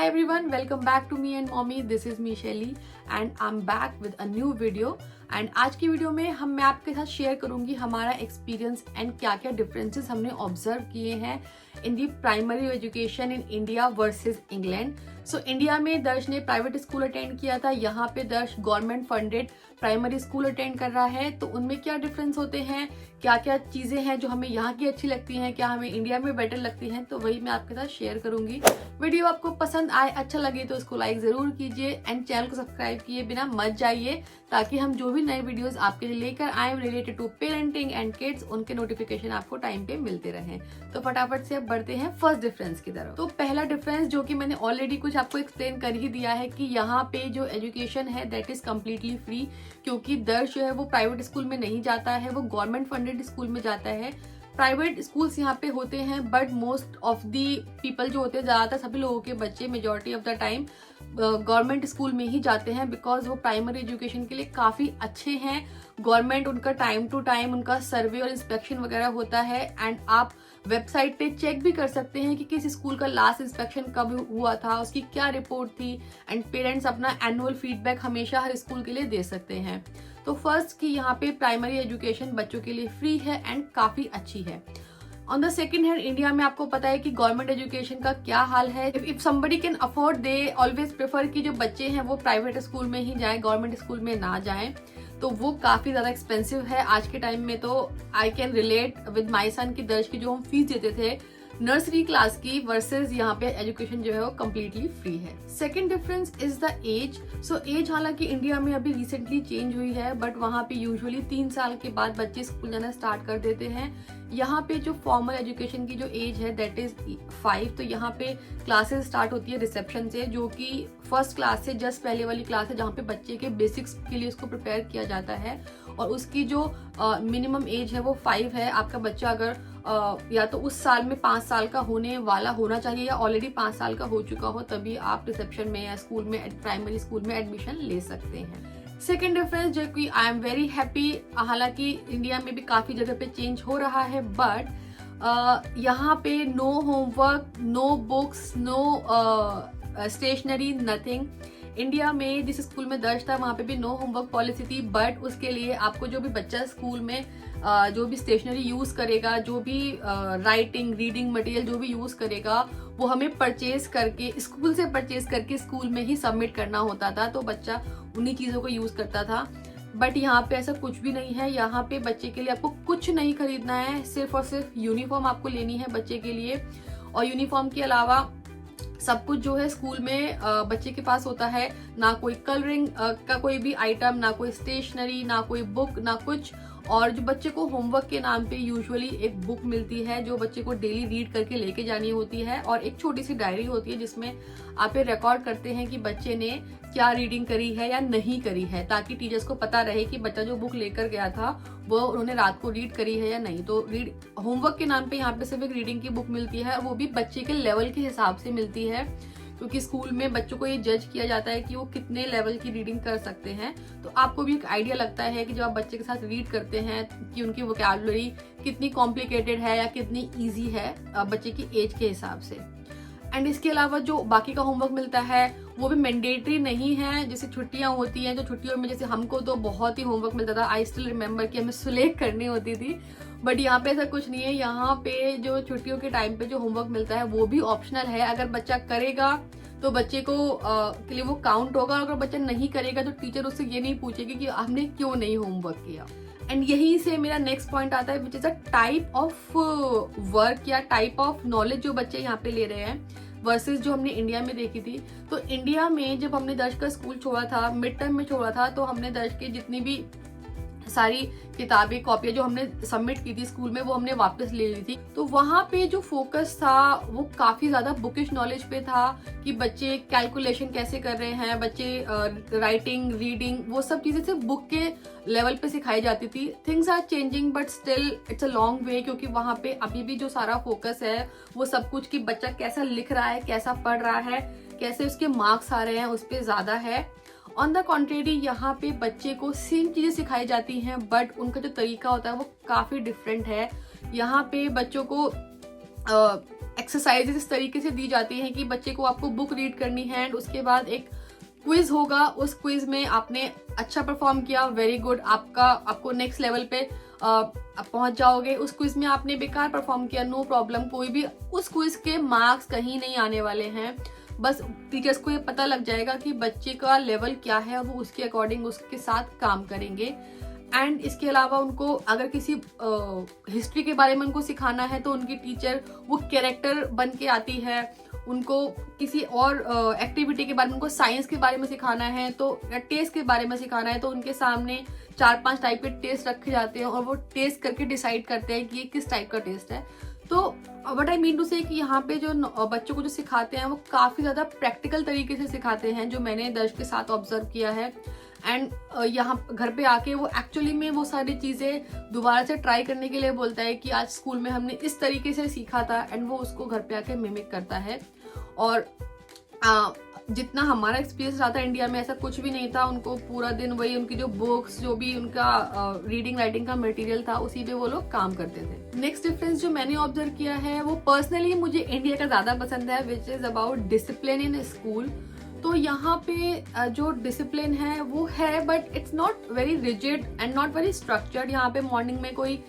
everyone, welcome back to me and mommy. This is me Shelly and I'm back with a new video. And आज की video में मैं आपके साथ share करूंगी हमारा एक्सपीरियंस एंड क्या क्या डिफरेंसेस हमने ऑब्जर्व किए हैं in the primary education in India versus England. So India में दर्श ने प्राइवेट स्कूल अटेंड किया था, यहाँ पे दर्श government funded primary school attend कर रहा है. तो उनमें क्या डिफरेंस होते हैं, क्या क्या चीजें हैं जो हमें यहाँ की अच्छी लगती हैं, क्या हमें इंडिया में बेटर लगती हैं, तो वही मैं आपके साथ शेयर करूंगी. वीडियो आपको पसंद आए, अच्छा लगे तो इसको लाइक जरूर कीजिए एंड चैनल को सब्सक्राइब किए बिना मत जाइए, ताकि हम जो भी नए वीडियोस आपके लिए लेकर आए related to parenting and kids, उनके नोटिफिकेशन आपको टाइम पे मिलते रहें. तो फटाफट से अब बढ़ते हैं फर्स्ट डिफरेंस की तरफ. तो पहला डिफरेंस जो कि मैंने ऑलरेडी कुछ आपको एक्सप्लेन कर ही दिया है कि यहाँ पे जो एजुकेशन है दैट इज कम्प्लीटली फ्री, क्योंकि दर्श जो है वो प्राइवेट स्कूल में नहीं जाता है, वो गवर्नमेंट फंडेड स्कूल में जाता है. प्राइवेट स्कूल्स यहाँ पे होते हैं but most of the people जो होते हैं, ज्यादातर सभी लोगों के बच्चे majority of the time government school में ही जाते हैं, बिकॉज वो प्राइमरी एजुकेशन के लिए काफी अच्छे हैं. गवर्नमेंट उनका टाइम टू टाइम उनका सर्वे और इंस्पेक्शन वगैरह होता है एंड आप वेबसाइट पे चेक भी कर सकते हैं कि किस स्कूल का लास्ट इंस्पेक्शन कब हुआ था, उसकी क्या रिपोर्ट थी, एंड पेरेंट्स अपना एनुअल फीडबैक हमेशा हर स्कूल के लिए दे सकते हैं. तो फर्स्ट कि यहाँ पे प्राइमरी एजुकेशन बच्चों के लिए फ्री है एंड काफी अच्छी है. On the second hand India में आपको पता है कि गवर्नमेंट एजुकेशन का क्या हाल है. If somebody can afford they always prefer कि जो बच्चे हैं वो प्राइवेट स्कूल में ही जाएं, गवर्नमेंट स्कूल में ना जाएं. तो वो काफी ज्यादा एक्सपेंसिव है आज के टाइम में. तो I can relate with my son की दर्ज की जो हम फीस देते थे नर्सरी क्लास की वर्सेस यहाँ पे एजुकेशन जो है वो कम्प्लीटली फ्री है. Second difference is the age. So age हालांकि इंडिया में अभी रिसेंटली चेंज हुई है, बट वहाँ पे यूजुअली 3 साल के बाद बच्चे स्कूल जाना स्टार्ट कर देते हैं. यहाँ पे जो फॉर्मल एजुकेशन की जो एज है दैट इज 5. तो यहाँ पे क्लासेस स्टार्ट होती है रिसेप्शन से, जो कि फर्स्ट क्लास से जस्ट पहले वाली क्लास है जहाँ पे बच्चे के बेसिक्स के लिए उसको प्रिपेयर किया जाता है. और उसकी जो मिनिमम एज है वो 5 है. आपका बच्चा अगर या तो उस साल में 5 साल का होने वाला होना चाहिए या ऑलरेडी 5 साल का हो चुका हो, तभी आप रिसेप्शन में या स्कूल में प्राइमरी स्कूल में एडमिशन ले सकते हैं. सेकेंड डिफरेंस जो कि आई एम वेरी हैप्पी, हालांकि इंडिया में भी काफी जगह पे चेंज हो रहा है, बट यहाँ पे no homework, no books, no stationery, nothing. India में जिस स्कूल में दर्ज था वहाँ पे भी नो होमवर्क पॉलिसी थी, बट उसके लिए आपको जो भी बच्चा स्कूल में जो भी स्टेशनरी यूज करेगा, जो भी राइटिंग रीडिंग मटेरियल जो भी यूज करेगा, वो हमें परचेज करके स्कूल से परचेज करके स्कूल में ही सबमिट करना होता था. तो बच्चा उन्हीं चीजों को यूज करता था. बट यहाँ पे ऐसा कुछ भी नहीं है. यहाँ पे बच्चे के लिए आपको कुछ नहीं खरीदना है, सिर्फ और सिर्फ यूनिफॉर्म आपको लेनी है बच्चे के लिए. और यूनिफॉर्म के अलावा सब कुछ जो है स्कूल में बच्चे के पास होता है. ना कोई कलरिंग का कोई भी आइटम, ना कोई स्टेशनरी, ना कोई बुक, ना कुछ. और जो बच्चे को होमवर्क के नाम पे यूजुअली एक बुक मिलती है जो बच्चे को डेली रीड करके लेके जानी होती है, और एक छोटी सी डायरी होती है जिसमें आप ये रिकॉर्ड करते हैं कि बच्चे ने क्या रीडिंग करी है या नहीं करी है, ताकि टीचर्स को पता रहे कि बच्चा जो बुक लेकर गया था वो उन्होंने रात को रीड करी है या नहीं. तो होमवर्क के नाम पे यहाँ पे सिर्फ एक रीडिंग की बुक मिलती है, वो भी बच्चे के लेवल के हिसाब से मिलती है, क्योंकि स्कूल में बच्चों को ये जज किया जाता है कि वो कितने लेवल की रीडिंग कर सकते हैं. तो आपको भी एक आइडिया लगता है कि जब आप बच्चे के साथ रीड करते हैं कि उनकी वोकैबुलरी कितनी कॉम्प्लिकेटेड है या कितनी ईजी है बच्चे की एज के हिसाब से. एंड इसके अलावा जो बाकी का होमवर्क मिलता है वो भी मैंडेटरी नहीं है. जैसे छुट्टियां होती हैं, जो छुट्टियों में जैसे हमको तो बहुत ही होमवर्क मिलता था, आई स्टिल रिमेम्बर कि हमें सुलेख करनी होती थी, बट यहाँ पे ऐसा कुछ नहीं है. यहाँ पे जो छुट्टियों के टाइम पे जो होमवर्क मिलता है वो भी ऑप्शनल है. अगर बच्चा करेगा तो बच्चे को के लिए वो काउंट होगा, और अगर बच्चा नहीं करेगा तो टीचर उससे ये नहीं पूछेगी कि आपने क्यों नहीं होमवर्क किया. एंड यही से मेरा नेक्स्ट पॉइंट आता है, which is a type of work या टाइप ऑफ नॉलेज जो बच्चे यहाँ पे ले रहे हैं वर्सेस जो हमने इंडिया में देखी थी. तो इंडिया में जब हमने दर्ज का स्कूल छोड़ा था, मिड टर्म में छोड़ा था, तो हमने दर्ज के जितनी भी सारी किताबें कॉपियां जो हमने सबमिट की थी स्कूल में वो हमने वापस ले ली थी. तो वहां पे जो फोकस था वो काफी ज्यादा बुकिश नॉलेज पे था कि बच्चे कैलकुलेशन कैसे कर रहे हैं, बच्चे राइटिंग रीडिंग वो सब चीजें सिर्फ बुक के लेवल पे सिखाई जाती थी. Things are changing but still it's a long way, क्योंकि वहां पे अभी भी जो सारा फोकस है वो सब कुछ कि बच्चा कैसा लिख रहा है, कैसा पढ़ रहा है, कैसे उसके मार्क्स आ रहे हैं, उस पर ज्यादा है. ऑन द कॉन्ट्रेरी यहाँ पे बच्चे को सेम चीजें सिखाई जाती हैं, बट उनका जो तरीका होता है वो काफी डिफरेंट है. यहाँ पे बच्चों को एक्सरसाइजेस इस तरीके से दी जाती हैं कि बच्चे को आपको बुक रीड करनी है एंड उसके बाद एक क्विज होगा, उस क्विज में आपने अच्छा परफॉर्म किया, वेरी गुड, आपको नेक्स्ट लेवल पे आप पहुंच जाओगे। उस क्विज में आपने बेकार परफॉर्म किया, नो प्रॉब्लम, कोई भी उस क्विज के मार्क्स कहीं नहीं आने वाले हैं। बस टीचर्स को ये पता लग जाएगा कि बच्चे का लेवल क्या है और वो उसके अकॉर्डिंग उसके साथ काम करेंगे। एंड इसके अलावा उनको अगर किसी हिस्ट्री के बारे में उनको सिखाना है तो उनकी टीचर वो कैरेक्टर बन के आती है। उनको किसी और एक्टिविटी के बारे में, उनको साइंस के बारे में सिखाना है तो टेस्ट के बारे में सिखाना है तो उनके सामने 4-5 टाइप के टेस्ट रखे जाते हैं और वो टेस्ट करके डिसाइड करते हैं कि ये किस टाइप का टेस्ट है। तो व्हाट आई मीन टू से कि यहाँ पे जो बच्चों को जो सिखाते हैं वो काफ़ी ज़्यादा प्रैक्टिकल तरीके से सिखाते हैं, जो मैंने दर्श के साथ ऑब्जर्व किया है। एंड यहाँ घर पे आके वो एक्चुअली में वो सारी चीज़ें दोबारा से ट्राई करने के लिए बोलता है कि आज स्कूल में हमने इस तरीके से सीखा था, एंड वो उसको घर पे आके मिमिक करता है। और जितना हमारा एक्सपीरियंस रहा था इंडिया में, ऐसा कुछ भी नहीं था। उनको पूरा दिन वही उनकी जो बुक्स, जो भी उनका रीडिंग राइटिंग का मटेरियल था, उसी पे वो लोग काम करते थे। नेक्स्ट डिफरेंस जो मैंने ऑब्जर्व किया है वो पर्सनली मुझे इंडिया का ज़्यादा पसंद है, which is about discipline in school. तो यहाँ पे जो डिसिप्लिन है वो है, but it's not very rigid and not very structured. यहाँ पे मॉर्निंग में कोई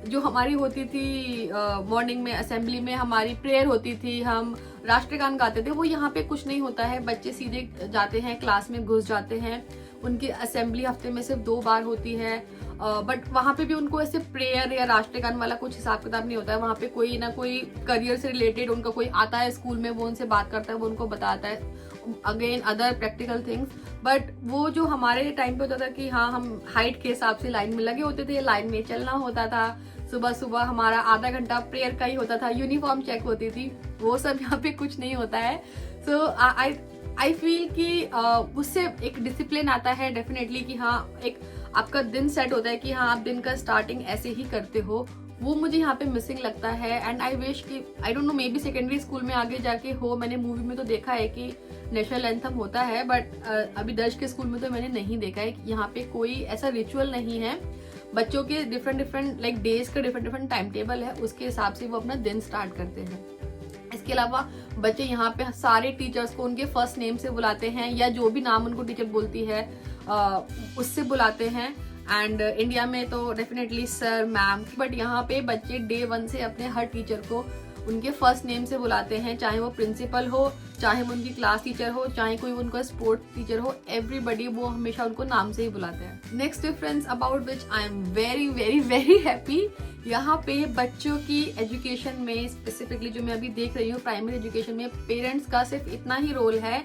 जो हमारी होती थी, मॉर्निंग में असेंबली में हमारी प्रेयर होती थी, हम राष्ट्रगान गाते थे, वो यहाँ पे कुछ नहीं होता है। बच्चे सीधे जाते हैं, क्लास में घुस जाते हैं। उनकी असेंबली हफ्ते में सिर्फ 2 बार होती है, बट वहाँ पे भी उनको ऐसे प्रेयर या राष्ट्रगान वाला कुछ हिसाब किताब नहीं होता है। वहाँ पे कोई ना कोई करियर से रिलेटेड उनका कोई आता है स्कूल में, वो उनसे बात करता है, वो उनको बताता है again other practical things. But वो जो हमारे टाइम पे होता था कि हाँ, हम हाइट के हिसाब से लाइन में लगे होते थे, लाइन में चलना होता था, सुबह सुबह हमारा आधा घंटा प्रेयर का ही होता था, यूनिफॉर्म चेक होती थी, वो सब यहाँ पे कुछ नहीं होता है। सो आई फील कि उससे एक डिसिप्लिन आता है डेफिनेटली, कि हाँ एक आपका दिन सेट होता है कि हाँ आप दिन का स्टार्टिंग ऐसे ही करते हो, वो मुझे यहाँ पे मिसिंग लगता है। एंड आई विश कि I don't know, may be secondary school में आगे जाके हो। मैंने मूवी में तो देखा है कि नेशनल एंथम होता है, बट अभी दर्श के स्कूल में तो मैंने नहीं देखा है। यहाँ पे कोई ऐसा रिचुअल नहीं है। बच्चों के डिफरेंट लाइक डेज का डिफरेंट टाइम टेबल है, उसके हिसाब से वो अपना दिन स्टार्ट करते हैं। इसके अलावा बच्चे यहाँ पे सारे टीचर्स को उनके फर्स्ट नेम से बुलाते हैं, या जो भी नाम उनको टीचर बोलती है उससे बुलाते हैं। एंड इंडिया में तो डेफिनेटली सर, मैम, बट यहाँ पे बच्चे डे 1 से अपने हर टीचर को उनके फर्स्ट नेम से बुलाते हैं, चाहे वो प्रिंसिपल हो, चाहे वो उनकी क्लास टीचर हो, चाहे कोई उनका स्पोर्ट्स टीचर हो, एवरीबडी वो हमेशा उनको नाम से ही बुलाते हैं। Next difference about which I am very very very happy, यहाँ पे बच्चों की एजुकेशन में स्पेसिफिकली जो मैं अभी देख रही हूँ प्राइमरी एजुकेशन में, पेरेंट्स का सिर्फ इतना ही रोल है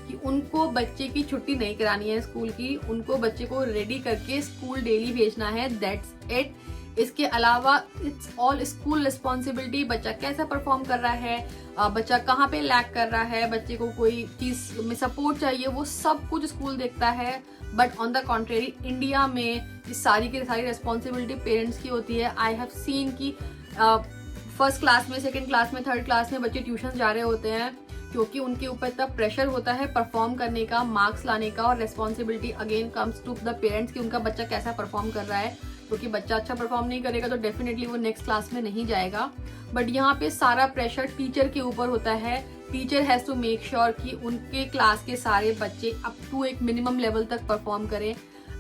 कि उनको बच्चे की छुट्टी नहीं करानी है स्कूल की, उनको बच्चे को रेडी करके स्कूल डेली भेजना है, दैट्स इट। इसके अलावा इट्स ऑल स्कूल रिस्पॉन्सिबिलिटी। बच्चा कैसा परफॉर्म कर रहा है, बच्चा कहाँ पे लैक कर रहा है, बच्चे को कोई चीज में सपोर्ट चाहिए, वो सब कुछ स्कूल देखता है। But on the contrary India में इस सारी की सारी रिस्पॉन्सिबिलिटी पेरेंट्स की होती है। आई हैव सीन कि फर्स्ट क्लास में, सेकेंड क्लास में, थर्ड क्लास में बच्चे ट्यूशन जा रहे होते हैं, क्योंकि उनके ऊपर इतना प्रेशर होता है परफॉर्म करने का, मार्क्स लाने का, और responsibility again comes to the parents कि उनका बच्चा कैसा परफॉर्म कर रहा है। क्योंकि बच्चा अच्छा परफॉर्म नहीं करेगा तो डेफिनेटली वो नेक्स्ट क्लास में नहीं जाएगा। बट यहाँ पे सारा प्रेशर टीचर के ऊपर होता है। Teacher has to make sure कि उनके क्लास के सारे बच्चे अप टू एक मिनिमम लेवल तक परफॉर्म करें।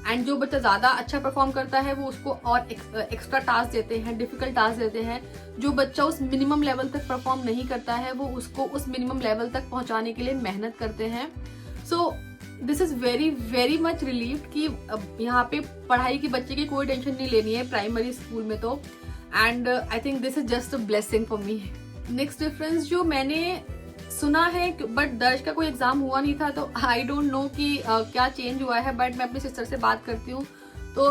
एंड जो बच्चा ज़्यादा अच्छा परफॉर्म करता है वो उसको और एक्स्ट्रा टास्क देते हैं, डिफिकल्ट टास्क देते हैं। जो बच्चा उस मिनिमम लेवल तक परफॉर्म नहीं करता है वो उसको उस मिनिमम लेवल तक पहुंचाने के लिए मेहनत करते हैं। So this is very very much relieved कि यहाँ पे पढ़ाई की बच्चे की कोई टेंशन नहीं लेनी है प्राइमरी स्कूल में तो। And I think this is just a blessing for me. Next difference जो मैंने सुना है, बट दर्ज का कोई एग्जाम हुआ नहीं था तो आई डोंट नो कि क्या चेंज हुआ है, बट मैं अपनी सिस्टर से बात करती हूँ तो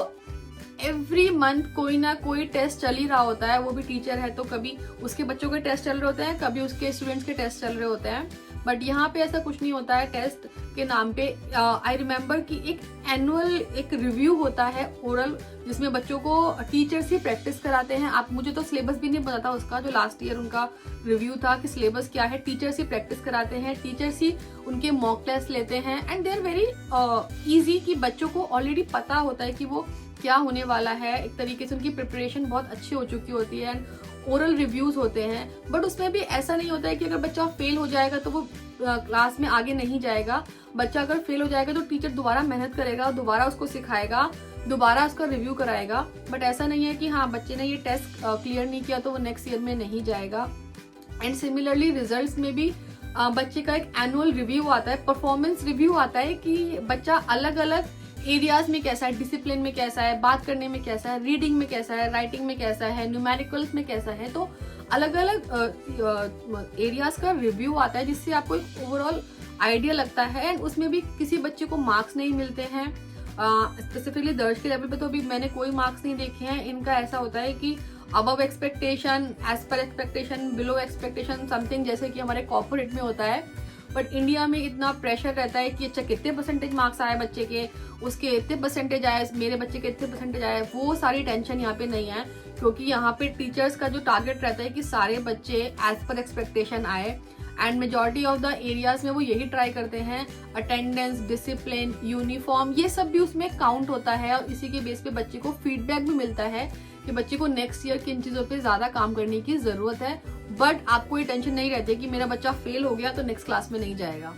एवरी मंथ कोई ना कोई टेस्ट चल ही रहा होता है। वो भी टीचर है तो कभी उसके बच्चों के टेस्ट चल रहे होते हैं, कभी उसके स्टूडेंट्स के टेस्ट चल रहे होते हैं। बट यहाँ पे ऐसा कुछ नहीं होता है टेस्ट के नाम पे। आई रिमेम्बर कि एक एनुअल एक रिव्यू होता है ओरल, जिसमें बच्चों को टीचर्स ही प्रैक्टिस कराते हैं। आप मुझे तो सिलेबस भी नहीं पता था उसका, जो लास्ट ईयर उनका रिव्यू था कि सिलेबस क्या है। टीचर्स ही प्रैक्टिस कराते हैं, टीचर्स ही उनके मॉक टेस्ट लेते हैं। And they are very easy कि बच्चों को ऑलरेडी पता होता है कि वो क्या होने वाला है। एक तरीके से उनकी प्रिपरेशन बहुत अच्छी हो चुकी होती है। एंड ओरल रिव्यूज होते हैं, बट उसमें भी ऐसा नहीं होता है कि अगर बच्चा फेल हो जाएगा तो वो क्लास में आगे नहीं जाएगा। बच्चा अगर फेल हो जाएगा तो टीचर दोबारा मेहनत करेगा, दोबारा उसको सिखाएगा, दोबारा उसका रिव्यू कराएगा। बट ऐसा नहीं है कि हाँ बच्चे ने ये टेस्ट क्लियर नहीं किया तो वो नेक्स्ट ईयर में नहीं जाएगा। एंड सिमिलरली रिजल्ट्स में भी बच्चे का एक एनुअल रिव्यू आता है, परफॉर्मेंस रिव्यू आता है कि बच्चा अलग अलग एरियाज में कैसा है, डिसिप्लिन में कैसा है, बात करने में कैसा है, रीडिंग में कैसा है, राइटिंग में कैसा है, न्यूमेरिकल्स में कैसा है। तो अलग अलग एरियाज का रिव्यू आता है जिससे आपको एक ओवरऑल आइडिया लगता है। एंड उसमें भी किसी बच्चे को मार्क्स नहीं मिलते हैं। स्पेसिफिकली दर्ज के लेवल पे तो अभी मैंने कोई मार्क्स नहीं देखे हैं। इनका ऐसा होता है कि above expectation, as per expectation, below expectation something, जैसे कि हमारे कॉर्पोरेट में होता है। बट इंडिया में इतना प्रेशर रहता है कि अच्छा कितने परसेंटेज मार्क्स आए बच्चे के, उसके इतने परसेंटेज आए, मेरे बच्चे के इतने परसेंटेज आए, वो सारी टेंशन यहाँ पे नहीं है। क्योंकि यहाँ पे टीचर्स का जो टारगेट रहता है कि सारे बच्चे एज पर एक्सपेक्टेशन आए। And majority of the areas में वो यही ट्राई करते हैं। अटेंडेंस, डिसिप्लिन, यूनिफॉर्म, ये सब भी उसमें काउंट होता है और इसी के बेस पे बच्चे को फीडबैक भी मिलता है कि बच्चे को नेक्स्ट ईयर किन चीज़ों पे ज़्यादा काम करने की ज़रूरत है। बट आपको ये टेंशन नहीं रहती कि मेरा बच्चा फेल हो गया तो नेक्स्ट क्लास में नहीं जाएगा।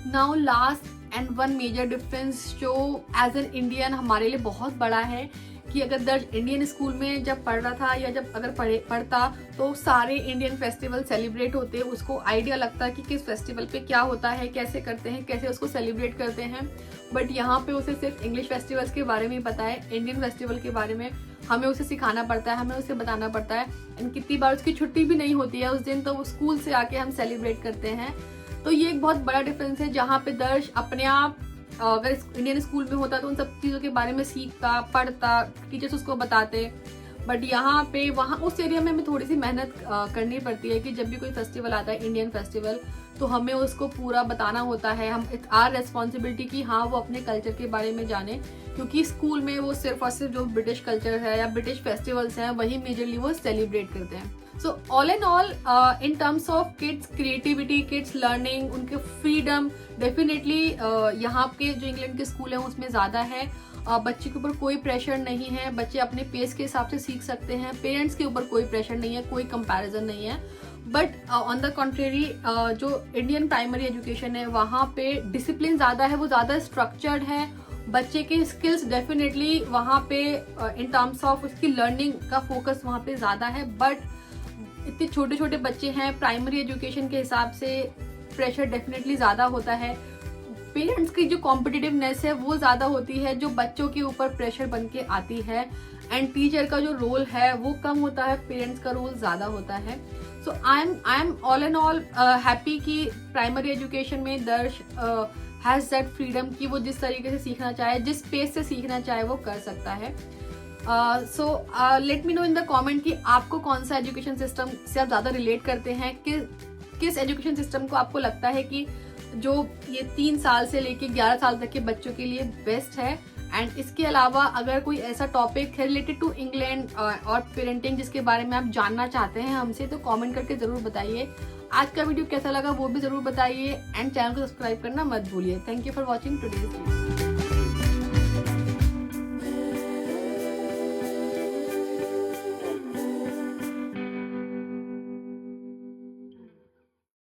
Now last and one major difference जो एज एन इंडियन हमारे लिए बहुत बड़ा है कि अगर दर्ज इंडियन स्कूल में जब पढ़ रहा था या जब अगर पढ़ता तो सारे इंडियन फेस्टिवल सेलिब्रेट होते, उसको आइडिया लगता कि किस फेस्टिवल पे क्या होता है, कैसे करते हैं, कैसे उसको सेलिब्रेट करते हैं। बट यहाँ पे उसे सिर्फ इंग्लिश फेस्टिवल्स के बारे में पता है, इंडियन फेस्टिवल के बारे में हमें उसे सिखाना पड़ता है, हमें उसे बताना पड़ता है। एंड कितनी बार उसकी छुट्टी भी नहीं होती है उस दिन, तो वो स्कूल से आके हम सेलिब्रेट करते हैं। तो ये एक बहुत बड़ा डिफरेंस है जहाँ पे दर्श अपने आप अगर इंडियन स्कूल में होता तो उन सब चीज़ों के बारे में सीखता, पढ़ता, टीचर्स उसको बताते। बट यहाँ पे वहाँ उस एरिया में हमें थोड़ी सी मेहनत करनी पड़ती है कि जब भी कोई फेस्टिवल आता है इंडियन फेस्टिवल तो हमें उसको पूरा बताना होता है। हम इट्स आवर रेस्पॉन्सिबिलिटी कि हाँ वो अपने कल्चर के बारे में जाने, क्योंकि स्कूल में वो सिर्फ और सिर्फ जो ब्रिटिश कल्चर है या ब्रिटिश फेस्टिवल्स हैं वही मेजरली वो सेलिब्रेट करते हैं। So all in all in terms of kids creativity, kids learning, उनके फ्रीडम डेफिनेटली यहाँ के जो इंग्लैंड के स्कूल हैं उसमें ज़्यादा है। बच्चे के ऊपर कोई प्रेशर नहीं है, बच्चे अपने पेस के हिसाब से सीख सकते हैं, पेरेंट्स के ऊपर कोई प्रेशर नहीं है, कोई कंपैरिजन नहीं है। बट ऑन द कॉन्ट्रेरी जो इंडियन प्राइमरी एजुकेशन है वहाँ पे डिसिप्लिन ज़्यादा है, वो ज़्यादा स्ट्रक्चर्ड है। बच्चे के स्किल्स डेफिनेटली वहाँ पे इन टर्म्स ऑफ उसकी लर्निंग का फोकस वहाँ पे ज़्यादा है। बट इतने छोटे छोटे बच्चे हैं, प्राइमरी एजुकेशन के हिसाब से प्रेशर डेफिनेटली ज़्यादा होता है। पेरेंट्स की जो कॉम्पिटिटिवनेस है वो ज़्यादा होती है जो बच्चों के ऊपर प्रेशर बन के आती है। एंड टीचर का जो रोल है वो कम होता है, पेरेंट्स का रोल ज़्यादा होता है। So I am all in all happy कि प्राइमरी एजुकेशन में दर्श हैज़ दैट फ्रीडम कि वो जिस तरीके से सीखना चाहे, जिस पेस से सीखना चाहे वो कर सकता है। So let me know in the comment कि आपको कौन सा एजुकेशन सिस्टम से आप ज़्यादा रिलेट करते हैं, किस एजुकेशन सिस्टम को आपको लगता है कि जो ये 3 साल से लेके 11 साल तक के बच्चों के लिए बेस्ट है। एंड इसके अलावा अगर कोई ऐसा टॉपिक है रिलेटेड टू इंग्लैंड और पेरेंटिंग जिसके बारे में आप जानना चाहते हैं हमसे, तो कमेंट करके ज़रूर बताइए। आज का वीडियो कैसा लगा वो भी ज़रूर बताइए एंड चैनल को सब्सक्राइब करना मत भूलिए। Thank you for watching today's video.